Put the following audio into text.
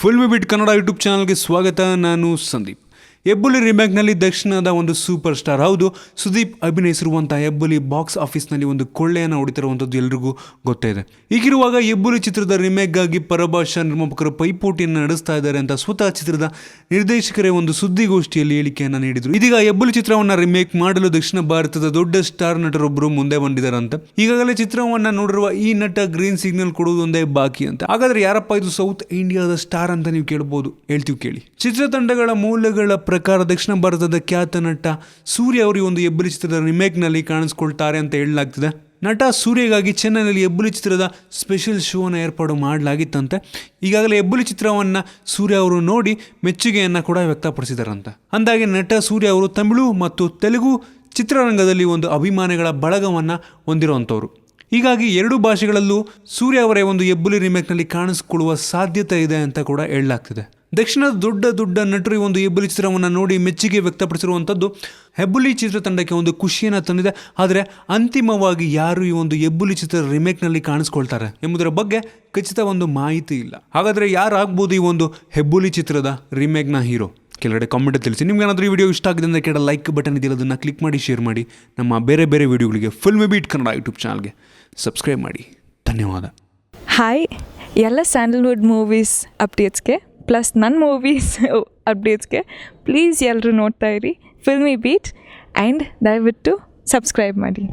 Filmy ಬಿಟ್ Kannada YouTube ಚಾನಲ್ಗೆ ಸ್ವಾಗತ. ನಾನು ಸಂದೀಪ್. ಹೆಬ್ಬುಲಿ ರಿಮೇಕ್ನಲ್ಲಿ ದಕ್ಷಿಣದ ಒಂದು ಸೂಪರ್ ಸ್ಟಾರ್, ಹೌದು, ಸುದೀಪ್ ಅಭಿನಯಿಸಿರುವಂಥ ಹೆಬ್ಬುಲಿ ಬಾಕ್ಸ್ ಆಫೀಸ್ನಲ್ಲಿ ಒಂದು ಕೊಳ್ಳೆಯನ್ನು ಹೊಡಿತಿರುವಂಥದ್ದು ಎಲ್ರಿಗೂ ಗೊತ್ತೇ ಇದೆ. ಹೀಗಿರುವಾಗ ಹೆಬ್ಬುಲಿ ಚಿತ್ರದ ರಿಮೇಕ್ಗಾಗಿ ಪರಭಾಷಾ ನಿರ್ಮಾಪಕರು ಪೈಪೋಟಿಯನ್ನು ನಡೆಸ್ತಾ ಇದ್ದಾರೆ ಅಂತ ಸ್ವತಃ ಚಿತ್ರದ ನಿರ್ದೇಶಕರೇ ಒಂದು ಸುದ್ದಿಗೋಷ್ಠಿಯಲ್ಲಿ ಹೇಳಿಕೆಯನ್ನು ನೀಡಿದರು. ಇದೀಗ ಹೆಬ್ಬುಲಿ ಚಿತ್ರವನ್ನು ರಿಮೇಕ್ ಮಾಡಲು ದಕ್ಷಿಣ ಭಾರತದ ದೊಡ್ಡ ಸ್ಟಾರ್ ನಟರೊಬ್ಬರು ಮುಂದೆ ಬಂದಿದ್ದಾರಂತೆ. ಈಗಾಗಲೇ ಚಿತ್ರವನ್ನು ನೋಡಿರುವ ಈ ನಟ ಗ್ರೀನ್ ಸಿಗ್ನಲ್ ಕೊಡುವುದೊಂದೇ ಬಾಕಿ ಅಂತ. ಹಾಗಾದ್ರೆ ಯಾರಪ್ಪ ಇದು ಸೌತ್ ಇಂಡಿಯಾದ ಸ್ಟಾರ್ ಅಂತ ನೀವು ಕೇಳಬಹುದು. ಹೇಳ್ತೀವಿ ಕೇಳಿ. ಚಿತ್ರತಂಡಗಳ ಮೂಲಗಳ ಪ್ರಕಾರ ದಕ್ಷಿಣ ಭಾರತದ ಖ್ಯಾತ ನಟ ಸೂರ್ಯ ಅವರು ಒಂದು ಹೆಬ್ಬುಲಿ ಚಿತ್ರದ ರಿಮೇಕ್ನಲ್ಲಿ ಕಾಣಿಸ್ಕೊಳ್ತಾರೆ ಅಂತ ಹೇಳಲಾಗ್ತಿದೆ. ನಟ ಸೂರ್ಯಗಾಗಿ ಚೆನ್ನೈನಲ್ಲಿ ಹೆಬ್ಬುಲಿ ಚಿತ್ರದ ಸ್ಪೆಷಲ್ ಶೋನ ಏರ್ಪಾಡು ಮಾಡಲಾಗಿತ್ತಂತೆ. ಈಗಾಗಲೇ ಹೆಬ್ಬುಲಿ ಚಿತ್ರವನ್ನು ಸೂರ್ಯ ಅವರು ನೋಡಿ ಮೆಚ್ಚುಗೆಯನ್ನು ಕೂಡ ವ್ಯಕ್ತಪಡಿಸಿದಾರಂತೆ. ಅಂದಾಗೆ ನಟ ಸೂರ್ಯ ಅವರು ತಮಿಳು ಮತ್ತು ತೆಲುಗು ಚಿತ್ರರಂಗದಲ್ಲಿ ಒಂದು ಅಭಿಮಾನಿಗಳ ಬಳಗವನ್ನು ಹೊಂದಿರುವಂಥವ್ರು. ಹೀಗಾಗಿ ಎರಡು ಭಾಷೆಗಳಲ್ಲೂ ಸೂರ್ಯ ಅವರೇ ಒಂದು ಹೆಬ್ಬುಲಿ ರಿಮೇಕ್ನಲ್ಲಿ ಕಾಣಿಸಿಕೊಳ್ಳುವ ಸಾಧ್ಯತೆ ಇದೆ ಅಂತ ಕೂಡ ಹೇಳಲಾಗ್ತಿದೆ. ದಕ್ಷಿಣದ ದೊಡ್ಡ ನಟರು ಈ ಒಂದು ಹೆಬ್ಬುಲಿ ಚಿತ್ರವನ್ನು ನೋಡಿ ಮೆಚ್ಚುಗೆ ವ್ಯಕ್ತಪಡಿಸಿರುವಂಥದ್ದು ಹೆಬ್ಬುಲಿ ಚಿತ್ರತಂಡಕ್ಕೆ ಒಂದು ಖುಷಿಯನ್ನು ತಂದಿದೆ. ಆದರೆ ಅಂತಿಮವಾಗಿ ಯಾರು ಈ ಒಂದು ಹೆಬ್ಬುಲಿ ಚಿತ್ರ ರಿಮೇಕ್ನಲ್ಲಿ ಕಾಣಿಸ್ಕೊಳ್ತಾರೆ ಎಂಬುದರ ಬಗ್ಗೆ ಖಚಿತ ಒಂದು ಮಾಹಿತಿ ಇಲ್ಲ. ಹಾಗಾದರೆ ಯಾರಾಗ್ಬೋದು ಈ ಒಂದು ಹೆಬ್ಬುಲಿ ಚಿತ್ರದ ರಿಮೇಕ್ನ ಹೀರೋ? ಕೆಳಗಡೆ ಕಾಮೆಂಟ್ ತಿಳಿಸಿ. ನಿಮ್ಗೆ ಏನಾದರೂ ಈ ವಿಡಿಯೋ ಇಷ್ಟ ಆಗಿದೆ ಅಂದರೆ ಕೆಳ ಲೈಕ್ ಬಟನ್ ಇದೆಯಲ್ಲ, ಅದನ್ನು ಕ್ಲಿಕ್ ಮಾಡಿ ಶೇರ್ ಮಾಡಿ. ನಮ್ಮ ಬೇರೆ ವಿಡಿಯೋಗಳಿಗೆ ಫಿಲ್ಮಿ ಬೀಟ್ ಕನ್ನಡ ಯೂಟ್ಯೂಬ್ ಚಾನಲ್ಗೆ ಸಬ್ಸ್ಕ್ರೈಬ್ ಮಾಡಿ. ಧನ್ಯವಾದ. ಹಾಯ್, ಎಲ್ಲ ಸ್ಯಾಂಡಲ್ವುಡ್ ಮೂವೀಸ್ ಅಪ್ಡೇಟ್ಸ್ಗೆ ಪ್ಲಸ್ ನನ್ನ ಮೂವೀಸ್ ಅಪ್ಡೇಟ್ಸ್ಗೆ ಪ್ಲೀಸ್ ಎಲ್ಲರೂ ನೋಡ್ತಾ ಇರಿ ಫಿಲ್ಮಿ ಬೀಟ್ ಆ್ಯಂಡ್ ದಯವಿಟ್ಟು ಸಬ್ಸ್ಕ್ರೈಬ್ ಮಾಡಿ.